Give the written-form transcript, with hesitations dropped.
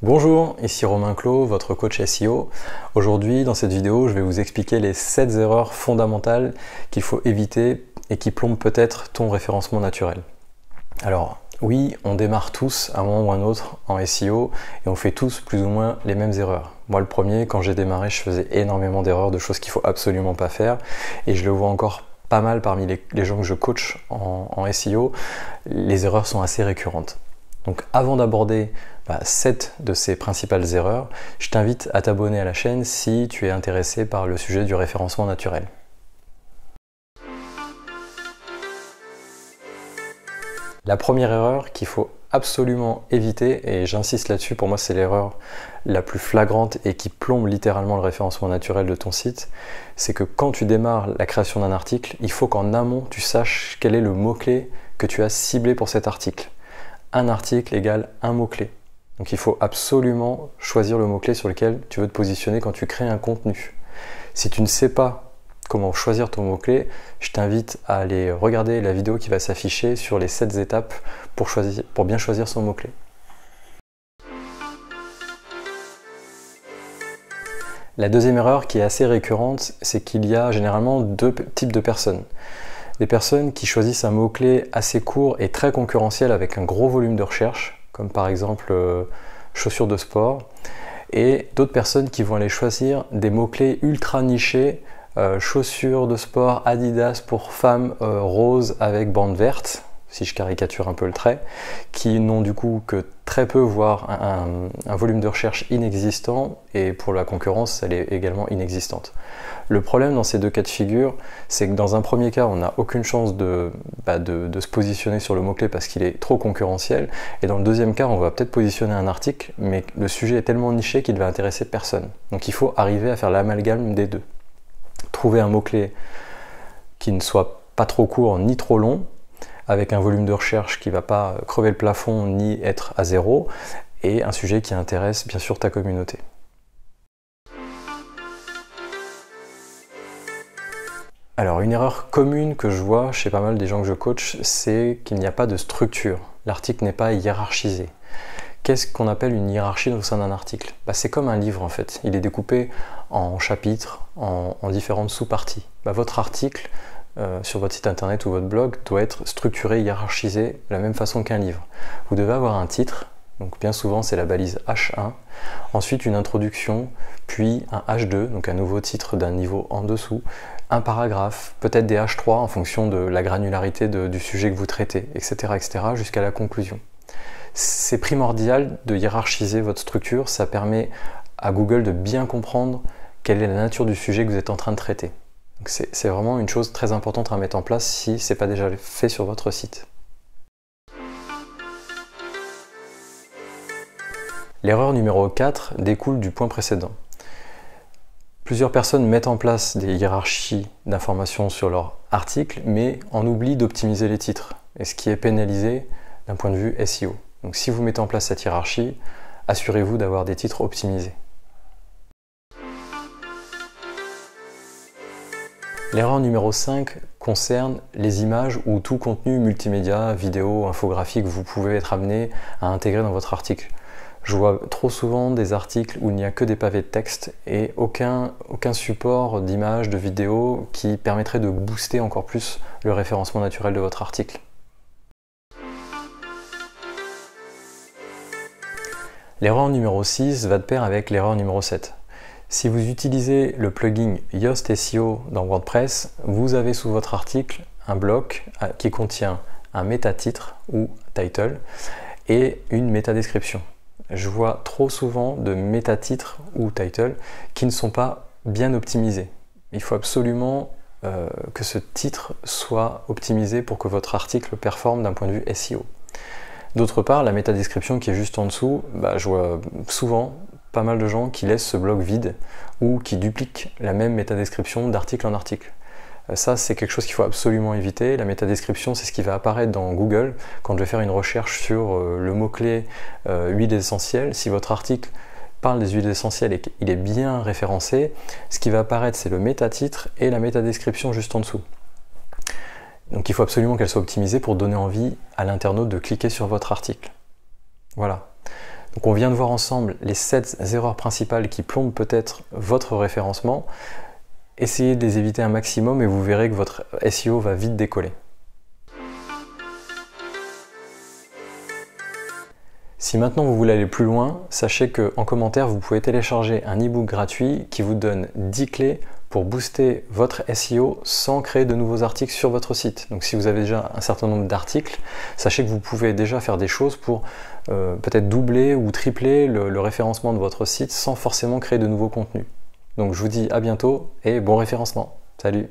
Bonjour, ici Romain Clos, votre coach SEO. Aujourd'hui, dans cette vidéo, je vais vous expliquer les 7 erreurs fondamentales qu'il faut éviter et qui plombent peut-être ton référencement naturel. Alors, oui, on démarre tous à un moment ou à un autre en SEO et on fait tous plus ou moins les mêmes erreurs. Moi, le premier, quand j'ai démarré, je faisais énormément d'erreurs, de choses qu'il ne faut absolument pas faire et je le vois encore pas mal parmi les gens que je coach en SEO. Les erreurs sont assez récurrentes. Donc avant d'aborder 7 de ces principales erreurs, je t'invite à t'abonner à la chaîne si tu es intéressé par le sujet du référencement naturel. La première erreur qu'il faut absolument éviter, et j'insiste là-dessus, pour moi c'est l'erreur la plus flagrante et qui plombe littéralement le référencement naturel de ton site, c'est que quand tu démarres la création d'un article, il faut qu'en amont tu saches quel est le mot-clé que tu as ciblé pour cet article. Un article égale un mot-clé. Donc il faut absolument choisir le mot-clé sur lequel tu veux te positionner quand tu crées un contenu. Si tu ne sais pas comment choisir ton mot-clé, je t'invite à aller regarder la vidéo qui va s'afficher sur les 7 étapes pour bien choisir son mot-clé. La deuxième erreur qui est assez récurrente, c'est qu'il y a généralement deux types de personnes. Des personnes qui choisissent un mot-clé assez court et très concurrentiel avec un gros volume de recherche, comme par exemple chaussures de sport, et d'autres personnes qui vont aller choisir des mots-clés ultra nichés, chaussures de sport Adidas pour femmes roses avec bande verte, si je caricature un peu le trait, qui n'ont du coup que très peu, voire un volume de recherche inexistant, et pour la concurrence, elle est également inexistante. Le problème dans ces deux cas de figure, c'est que dans un premier cas, on n'a aucune chance de se positionner sur le mot-clé parce qu'il est trop concurrentiel, et dans le deuxième cas, on va peut-être positionner un article, mais le sujet est tellement niché qu'il ne va intéresser personne. Donc il faut arriver à faire l'amalgame des deux. Trouver un mot-clé qui ne soit pas trop court ni trop long, avec un volume de recherche qui ne va pas crever le plafond ni être à zéro, et un sujet qui intéresse bien sûr ta communauté. Alors une erreur commune que je vois chez pas mal des gens que je coach, c'est qu'il n'y a pas de structure. L'article n'est pas hiérarchisé. Qu'est-ce qu'on appelle une hiérarchie au sein d'un article? C'est comme un livre en fait, il est découpé en chapitres, en différentes sous-parties. Votre article sur votre site internet ou votre blog doit être structuré, hiérarchisé de la même façon qu'un livre. Vous devez avoir un titre, donc bien souvent c'est la balise H1, ensuite une introduction, puis un H2, donc un nouveau titre d'un niveau en dessous, un paragraphe, peut-être des H3 en fonction de la granularité du sujet que vous traitez, etc., jusqu'à la conclusion. C'est primordial de hiérarchiser votre structure, ça permet à Google de bien comprendre quelle est la nature du sujet que vous êtes en train de traiter. C'est vraiment une chose très importante à mettre en place si ce n'est pas déjà fait sur votre site. L'erreur numéro 4 découle du point précédent. Plusieurs personnes mettent en place des hiérarchies d'informations sur leur article, mais en oublient d'optimiser les titres, et ce qui est pénalisé d'un point de vue SEO. Donc si vous mettez en place cette hiérarchie, assurez-vous d'avoir des titres optimisés. L'erreur numéro 5 concerne les images ou tout contenu multimédia, vidéo, infographique que vous pouvez être amené à intégrer dans votre article. Je vois trop souvent des articles où il n'y a que des pavés de texte et aucun support d'image, de vidéo qui permettrait de booster encore plus le référencement naturel de votre article. L'erreur numéro 6 va de pair avec l'erreur numéro 7. Si vous utilisez le plugin Yoast SEO dans WordPress, vous avez sous votre article un bloc qui contient un métatitre ou title et une métadescription. Je vois trop souvent de métatitres ou title qui ne sont pas bien optimisés. Il faut absolument que ce titre soit optimisé pour que votre article performe d'un point de vue SEO. D'autre part, la métadescription qui est juste en dessous, je vois souvent pas mal de gens qui laissent ce bloc vide ou qui dupliquent la même métadescription d'article en article. Ça, c'est quelque chose qu'il faut absolument éviter. La métadescription, c'est ce qui va apparaître dans Google quand je vais faire une recherche sur le mot-clé huiles essentielles. Si votre article parle des huiles essentielles et qu'il est bien référencé, ce qui va apparaître, c'est le métatitre et la métadescription juste en dessous. Donc il faut absolument qu'elle soit optimisée pour donner envie à l'internaute de cliquer sur votre article. Voilà. Donc on vient de voir ensemble les 7 erreurs principales qui plombent peut-être votre référencement. Essayez de les éviter un maximum et vous verrez que votre SEO va vite décoller. Si maintenant vous voulez aller plus loin, sachez qu'en commentaire, vous pouvez télécharger un e-book gratuit qui vous donne 10 clés pour booster votre SEO sans créer de nouveaux articles sur votre site. Donc si vous avez déjà un certain nombre d'articles, sachez que vous pouvez déjà faire des choses pour peut-être doubler ou tripler le référencement de votre site sans forcément créer de nouveaux contenus. Donc je vous dis à bientôt et bon référencement. Salut!